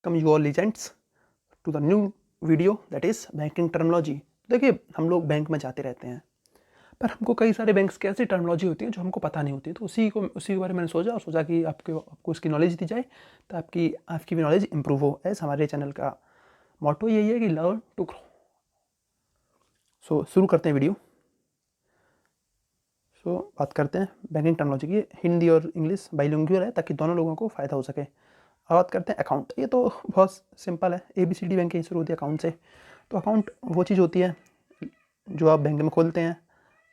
Welcome you all legends to the new video that is banking terminology. देखिए, हम लोग bank में जाते रहते हैं, पर हमको कई सारे बैंक्स की ऐसी टर्मिनोलॉजी होती है जो हमको पता नहीं होती। तो उसी के बारे में मैंने सोचा कि आपको इसकी नॉलेज दी जाए, तो आपकी भी नॉलेज इंप्रूव हो। ऐसा हमारे चैनल का मोटो यही है कि लर्न टू ग्रो। सो शुरू करते हैं वीडियो। बात करते हैं बैंकिंग टर्मिनोलॉजी की। हिंदी और इंग्लिश बाइलिंगुअल है ताकि दोनों लोगों को फ़ायदा हो सके। अब बात करते हैं अकाउंट। ये तो बहुत सिंपल है, ABCD बैंक की शुरू होती है अकाउंट से। तो अकाउंट वो चीज़ होती है जो आप बैंक में खोलते हैं।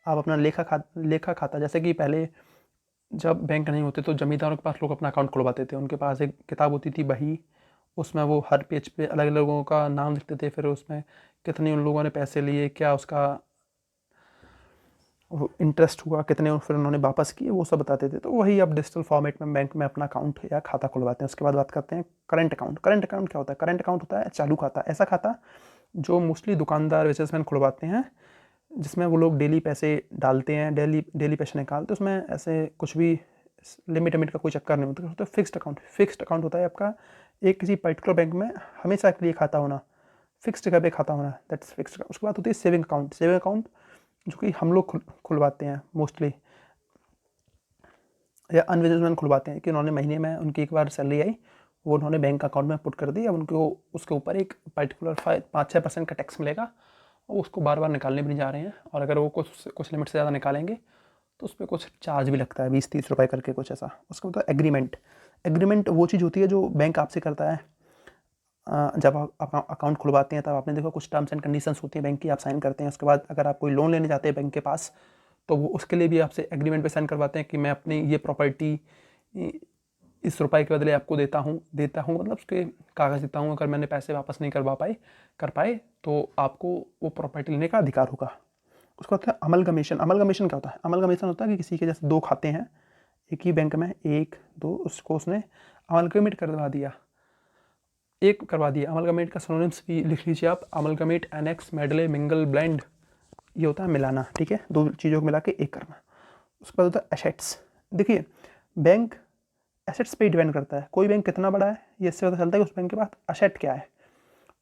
आप अपना लेखा खाता, जैसे कि पहले जब बैंक नहीं होते तो जमींदारों के पास लोग अपना अकाउंट खुलवाते थे। उनके पास एक किताब होती थी, बही, उसमें वो हर पेज पे अलग अलग लोगों का नाम लिखते थे। फिर उसमें कितने उन लोगों ने पैसे लिए, क्या उसका इंटरेस्ट हुआ, कितने फिर उन्होंने वापस किए, वो सब बताते थे। तो वही अब डिजिटल फॉर्मेट में बैंक में अपना अकाउंट या खाता खुलवाते हैं। उसके बाद बात करते हैं करंट अकाउंट। करंट अकाउंट क्या होता है? करंट अकाउंट होता है चालू खाता, ऐसा खाता जो मोस्टली दुकानदार बिजनेसमैन खुलवाते हैं, जिसमें वो लोग डेली पैसे डालते हैं, डेली पैसे निकालते हैं। उसमें ऐसे कुछ भी लिमिट का कोई चक्कर नहीं होता। तो फिक्स्ड अकाउंट होता है आपका एक किसी पर्टिकुलर बैंक में हमेशा के लिए खाता होना, फिक्स्ड जगह पे खाता होना, दैट्स फिक्स्ड। उसके बाद होती है सेविंग अकाउंट जो कि हम लोग खुलवाते हैं मोस्टली, या अनबिजनेसमैन खुलवाते हैं कि उन्होंने महीने में उनकी एक बार सैलरी आई, वो उन्होंने बैंक अकाउंट में पुट कर दी। अब उनको उसके ऊपर एक पर्टिकुलर 5-6% का टैक्स मिलेगा और उसको बार बार निकालने भी नहीं जा रहे हैं। और अगर वो कुछ लिमिट से ज़्यादा निकालेंगे तो उस पर कुछ चार्ज भी लगता है, 20-30 रुपये करके कुछ ऐसा। उसका मतलब एग्रीमेंट वो चीज़ होती है जो बैंक आपसे करता है। जब आप अकाउंट खुलवाते हैं तब आपने देखा कुछ टर्म्स एंड कंडीशंस होती हैं बैंक की, आप साइन करते हैं। उसके बाद अगर आप कोई लोन लेने जाते हैं बैंक के पास, तो वो उसके लिए भी आपसे एग्रीमेंट पे साइन करवाते हैं कि मैं अपनी ये प्रॉपर्टी इस रुपए के बदले आपको देता हूँ मतलब उसके कागज़ देता हूँ। अगर मैंने पैसे वापस नहीं कर पाए तो आपको वो प्रॉपर्टी लेने का अधिकार होगा। उसका होता है अमलगमेशन। अमलगमेशन क्या होता है? अमलगमेशन होता है कि किसी के जैसे दो खाते हैं एक ही बैंक में, 1-2, उसको उसने अमलगमेट करवा दिया, अमलगमेट का सिनोनिम्स भी लिख लीजिए आप। Amalgamate, annex, medley, mingle, blend, ये होता है मिलाना। ठीक है, दो चीज़ों को मिला के एक करना। उसके बाद होता है एसेट्स। देखिए, बैंक एसेट्स पे डिपेंड करता है कोई बैंक कितना बड़ा है, ये इससे पता चलता है कि उस बैंक के पास एसेट क्या है।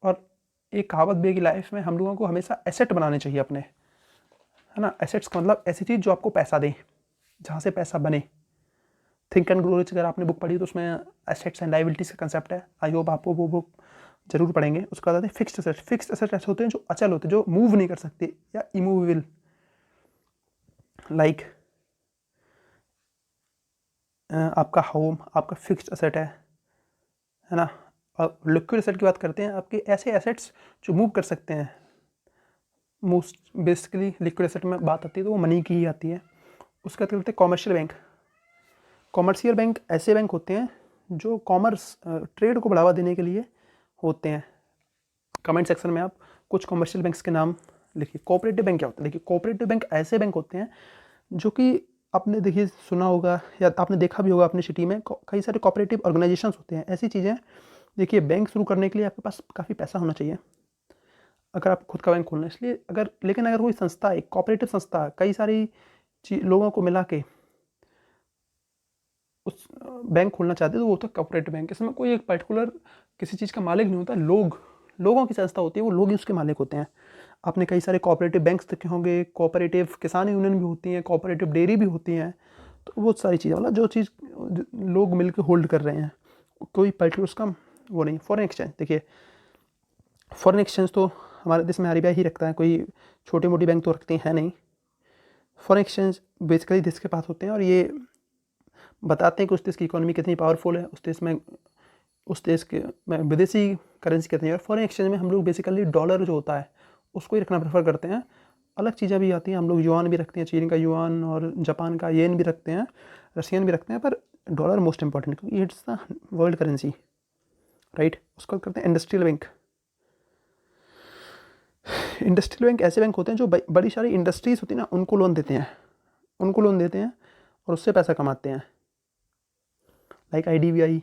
और एक कहावत भी है कि लाइफ में हम लोगों को हमेशा एसेट बनाने चाहिए अपने, है ना। एसेट्स का मतलब ऐसी चीज़ जो आपको पैसा दे, जहाँ से पैसा बने। थिंक एंड ग्रो रिच अगर आपने बुक पढ़ी तो उसमें एसेट्स एंड लायबिलिटीज़ का कंसेप्ट है। आई होप आपको वो बुक जरूर पढ़ेंगे। उसके बाद आते हैं फिक्स्ड एसेट। फिक्स्ड एसेट ऐसे होते हैं जो अचल होते हैं, जो मूव नहीं कर सकते, या इमूवेबल। लाइक आपका होम आपका फिक्स्ड एसेट है ना। और लिक्विड एसेट की बात करते हैं, आपके ऐसे एसेट्स जो मूव कर सकते हैं। मोस्ट बेसिकली लिक्विड एसेट में बात आती है तो वो मनी की ही आती है। उसके बाद करते हैं कॉमर्शियल बैंक। कॉमर्शियल बैंक ऐसे बैंक होते हैं जो कॉमर्स ट्रेड को बढ़ावा देने के लिए होते हैं। कमेंट सेक्शन में आप कुछ कॉमर्शियल बैंक्स के नाम लिखिए। कोऑपरेटिव बैंक क्या होता है? देखिए, कोऑपरेटिव बैंक ऐसे बैंक होते हैं जो कि आपने देखिए सुना होगा या आपने देखा भी होगा अपनी सिटी में, कई सारे कोऑपरेटिव ऑर्गेनाइजेशंस होते हैं, ऐसी चीज़ें। देखिए, बैंक शुरू करने के लिए आपके पास काफ़ी पैसा होना चाहिए अगर आप खुद का बैंक खोलना है। इसलिए अगर कोई संस्था, एक कोऑपरेटिव संस्था, कई सारी लोगों को मिला के उस बैंक खोलना चाहते हैं तो वो होता है कोऑपरेटिव बैंक। इसमें कोई एक पर्टिकुलर किसी चीज़ का मालिक नहीं होता, लोगों की संस्था होती है, वो लोग ही उसके मालिक होते हैं। आपने कई सारे कोऑपरेटिव बैंक्स देखे होंगे, कोऑपरेटिव किसान यूनियन भी होती हैं, कोऑपरेटिव डेयरी भी होती हैं। तो बहुत सारी चीज़ें, मतलब जो चीज़ लोग मिलकर होल्ड कर रहे हैं, कोई पर्टिकुलर उसका वो नहीं। फॉरेन एक्सचेंज, देखिए फॉरेन एक्सचेंज तो हमारे देश में RBI ही रखता है, कोई छोटी मोटी बैंक तो रखती हैं नहीं। फॉरेन एक्सचेंज बेसिकली देश के पास होते हैं और ये बताते हैं कि उस देश की इकोनॉमी कितनी पावरफुल है, उस देश के में विदेशी करेंसी कितनी है। और फॉरेन एक्सचेंज में हम लोग बेसिकली डॉलर जो होता है उसको ही रखना प्रेफर करते हैं। अलग चीज़ें भी आती हैं, हम लोग युआन भी रखते हैं, चीन का युआन और जापान का येन भी रखते हैं, रशियन भी रखते हैं, पर डॉलर मोस्ट इंपॉर्टेंट क्योंकि it's the world currency, right. उसको करते हैं इंडस्ट्रियल बैंक। इंडस्ट्रियल बैंक ऐसे बैंक होते हैं जो बड़ी सारी इंडस्ट्रीज होती है ना, उनको लोन देते हैं और उससे पैसा कमाते हैं। Like IDBI,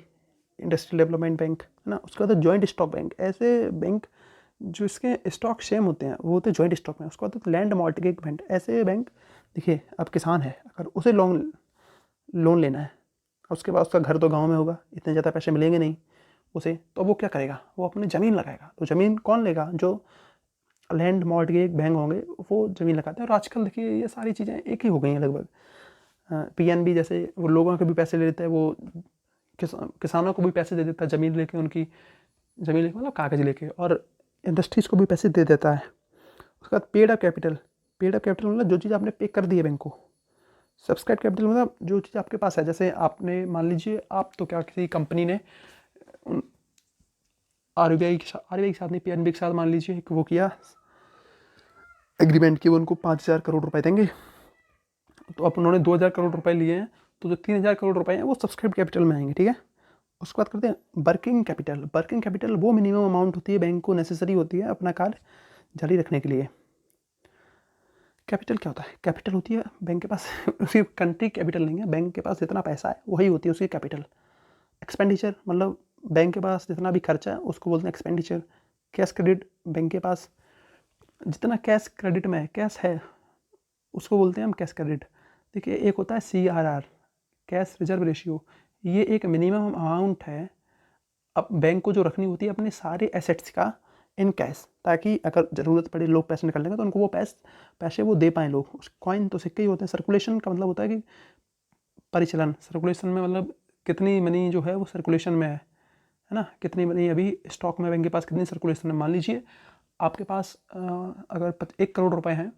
industrial development bank, है ना। उसके बाद जॉइंट स्टॉक बैंक, ऐसे बैंक जो इसके स्टॉक सेम होते हैं वो होते हैं जॉइंट स्टॉक में। उसके बाद लैंड मॉर्टगेज बैंक, ऐसे बैंक। देखिए, अब किसान है, अगर उसे लोन लेना है, उसके बाद उसका घर तो गांव में होगा, इतने ज़्यादा पैसे मिलेंगे नहीं, उसे, तो वो क्या करेगा, वो अपनी ज़मीन लगाएगा। तो ज़मीन कौन लेगा, जो लैंड मॉर्टगेज बैंक होंगे वो ज़मीन लगाते हैं। और आजकल देखिए ये सारी चीज़ें एक ही हो गई हैं लगभग। पीएनबी जैसे वो लोगों के भी पैसे ले लेता है, वो किसानों को भी पैसे दे देता है ज़मीन लेके, उनकी ज़मीन लेके मतलब कागज़ लेके, और इंडस्ट्रीज़ को भी पैसे दे देता है। उसके बाद पेड अप कैपिटल मतलब जो चीज़ आपने पे कर दी है बैंक को। सब्सक्राइब कैपिटल मतलब जो चीज़ आपके पास है, जैसे आपने मान लीजिए आप तो क्या किसी कंपनी ने आरबीआई के साथ नहीं, पीएनबी के साथ मान लीजिए कि वो किया एग्रीमेंट की, वो उनको 5,000 करोड़ रुपए देंगे। तो अब उन्होंने 2,000 करोड़ रुपए लिए हैं, तो जो 3,000 करोड़ रुपए हैं वो सब्सक्राइब कैपिटल में आएंगे, ठीक है। उसके बाद करते हैं वर्किंग कैपिटल वो मिनिमम अमाउंट होती है, बैंक को नेसेसरी होती है अपना कार्य जारी रखने के लिए। कैपिटल क्या होता है, कैपिटल होती है बैंक के पास उसकी कंट्री कैपिटल नहीं है, बैंक के पास जितना पैसा है वही होती है उसकी कैपिटल। एक्सपेंडिचर मतलब बैंक के पास जितना भी खर्चा है उसको बोलते हैं एक्सपेंडिचर। कैश क्रेडिट, बैंक के पास जितना कैश क्रेडिट में कैश है उसको बोलते हैं हम कैश क्रेडिट। देखिए एक होता है CRR, कैश रिजर्व रेशियो, ये एक मिनिमम अमाउंट है अब बैंक को जो रखनी होती है अपने सारे एसेट्स का इन कैश, ताकि अगर ज़रूरत पड़े लोग पैसे निकाल लेंगे तो उनको वो पैसे वो दे पाएँ लोग। उस कॉइन तो सिक्के ही होते हैं। सर्कुलेशन का मतलब होता है कि परिचलन, सर्कुलेशन में मतलब कितनी मनी जो है वो सर्कुलेशन में है ना, कितनी मनी अभी स्टॉक में बैंक के पास कितनी सर्कुलेशन है। मान लीजिए आपके पास अगर 1 करोड़ रुपए हैं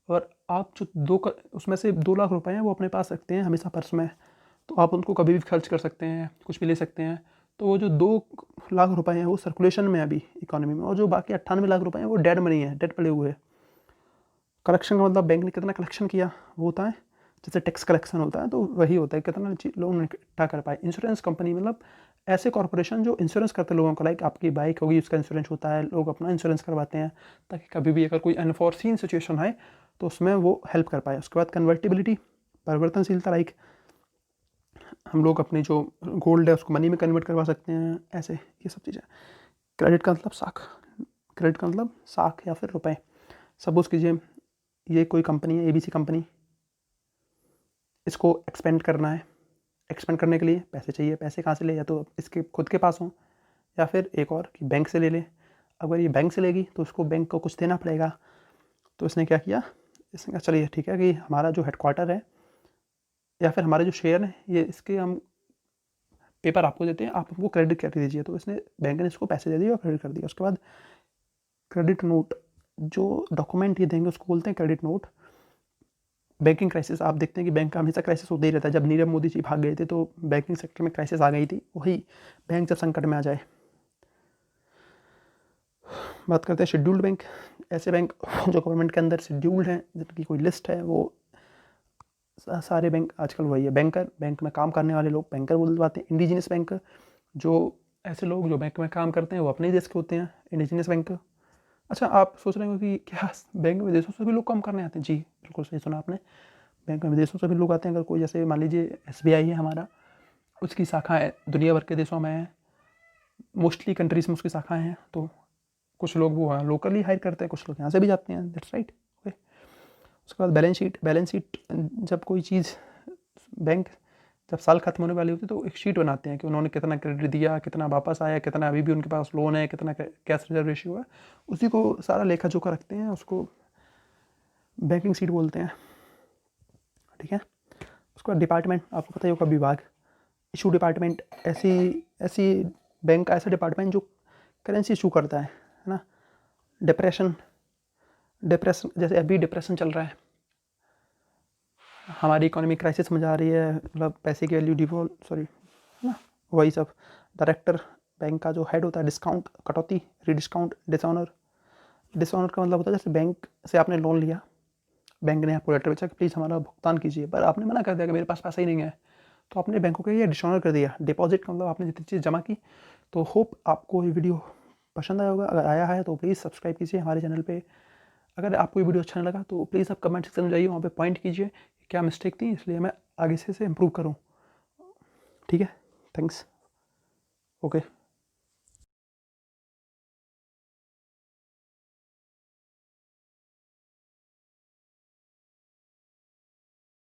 और आप जो उसमें से 2 लाख रुपए हैं वो अपने पास रखते हैं हमेशा पर्स में, तो आप उनको कभी भी खर्च कर सकते हैं, कुछ भी ले सकते हैं। तो वो जो 2 लाख रुपए हैं वो सर्कुलेशन में है अभी इकोनॉमी में, और जो बाकी 98 लाख रुपए हैं वो डेड मनी है, डेड पड़े हुए हैं। कलेक्शन का मतलब बैंक ने कितना कलेक्शन किया वो होता है, जैसे टैक्स कलेक्शन होता है तो वही होता है कितना लोग इकट्ठा कर पाए। इंश्योरेंस कंपनी मतलब ऐसे कॉर्पोरेशन जो इंश्योरेंस करते हैं लोगों को, लाइक आपकी बाइक होगी उसका इंश्योरेंस होता है, लोग अपना इंश्योरेंस करवाते हैं ताकि कभी भी अगर कोई अनफॉर्सीन सिचुएशन आए तो उसमें वो हेल्प कर पाए। उसके बाद कन्वर्टिबिलिटी, परिवर्तनशीलता, लाइक हम लोग अपनी जो गोल्ड है उसको मनी में कन्वर्ट करवा सकते हैं, ऐसे ये सब चीज़ें। क्रेडिट का मतलब साख या फिर रुपए। सपोज़ कीजिए ये कोई कंपनी है ABC कंपनी, इसको एक्सपेंड करना है, एक्सपेंड करने के लिए पैसे चाहिए। पैसे कहाँ से ले, या तो इसके खुद के पास हों या फिर एक और कि बैंक से ले ले। अगर ये बैंक से लेगी तो उसको बैंक को कुछ देना पड़ेगा। तो इसने क्या किया, इसने कहा चलिए ठीक है कि हमारा जो हेडक्वार्टर है या फिर हमारे जो शेयर हैं ये इसके हम पेपर आपको देते हैं, आप हमको क्रेडिट कर दीजिए। तो इसने बैंक ने इसको पैसे दे दिए और क्रेडिट कर दिया। उसके बाद क्रेडिट नोट, जो डॉक्यूमेंट ये देंगे उसको बोलते हैं क्रेडिट नोट। बैंकिंग क्राइसिस, आप देखते हैं कि बैंक का हमेशा क्राइसिस होता ही रहता है। जब नीरव मोदी जी भाग गए थे तो बैंकिंग सेक्टर में क्राइसिस आ गई थी, वही बैंक जब संकट में आ जाए। बात करते हैं शेड्यूल्ड बैंक, ऐसे बैंक जो गवर्नमेंट के अंदर शेड्यूल्ड हैं, जिनकी कोई लिस्ट है। वो सारे बैंक आजकल वही है, बैंक में काम करने वाले लोग बैंकर बोलते हैं। इंडिजिनस बैंक, जो ऐसे लोग जो बैंक में काम करते हैं वो अपने देश के होते हैं, इंडिजिनस बैंक। अच्छा, आप सोच रहे हो कि क्या बैंक में विदेशों से भी लोग काम करने आते हैं? जी बिल्कुल सही सुना आपने, बैंक में विदेशों से भी लोग आते हैं। अगर कोई जैसे मान लीजिए SBI है हमारा, उसकी शाखाएँ दुनिया भर के देशों में हैं, मोस्टली कंट्रीज़ में उसकी शाखाएँ हैं। तो कुछ लोग वो लोकली हायर करते हैं, कुछ लोग यहाँ से भी जाते हैं, दैट्स राइट। ओके, उसके बाद बैलेंस शीट, जब कोई चीज़ बैंक जब साल खत्म होने वाली होती है तो एक शीट बनाते हैं कि उन्होंने कितना क्रेडिट दिया, कितना वापस आया, कितना अभी भी उनके पास लोन है, कितना कैश रिजर्व रेशियो है, उसी को सारा लेखा जोखा रखते हैं, उसको बैंकिंग शीट बोलते हैं, ठीक है। उसके बाद डिपार्टमेंट, आपको पता ही होगा, विभाग, इशू डिपार्टमेंट, ऐसी बैंक का ऐसा डिपार्टमेंट जो करेंसी इशू करता है ना। डिप्रेशन, जैसे अभी डिप्रेशन चल रहा है, हमारी इकोनॉमी क्राइसिस में जा रही है, मतलब पैसे की वैल्यू ना, वही सब। डायरेक्टर बैंक का जो हेड होता है, डिस्काउंट, कटौती, रीडिस्काउंट, डिसऑनर का मतलब होता है जैसे बैंक से आपने लोन लिया, बैंक ने आपको लेटर भेजा कि प्लीज़ हमारा भुगतान कीजिए, पर आपने मना कर दिया कि मेरे पास पैसा ही नहीं है, तो आपने बैंक को ये डिसऑनर कर दिया। डिपॉजिट का मतलब आपने जितनी चीज़ जमा की। तो होप आपको ये वीडियो पसंद आया होगा। अगर आया है तो प्लीज़ सब्सक्राइब कीजिए हमारे चैनल पे। अगर आपको ये वीडियो अच्छा लगा तो प्लीज़ आप कमेंट सेक्शन में जाइए, वहाँ पे पॉइंट कीजिए क्या मिस्टेक थी, इसलिए मैं आगे से इम्प्रूव करूँ, ठीक है। Thanks, okay.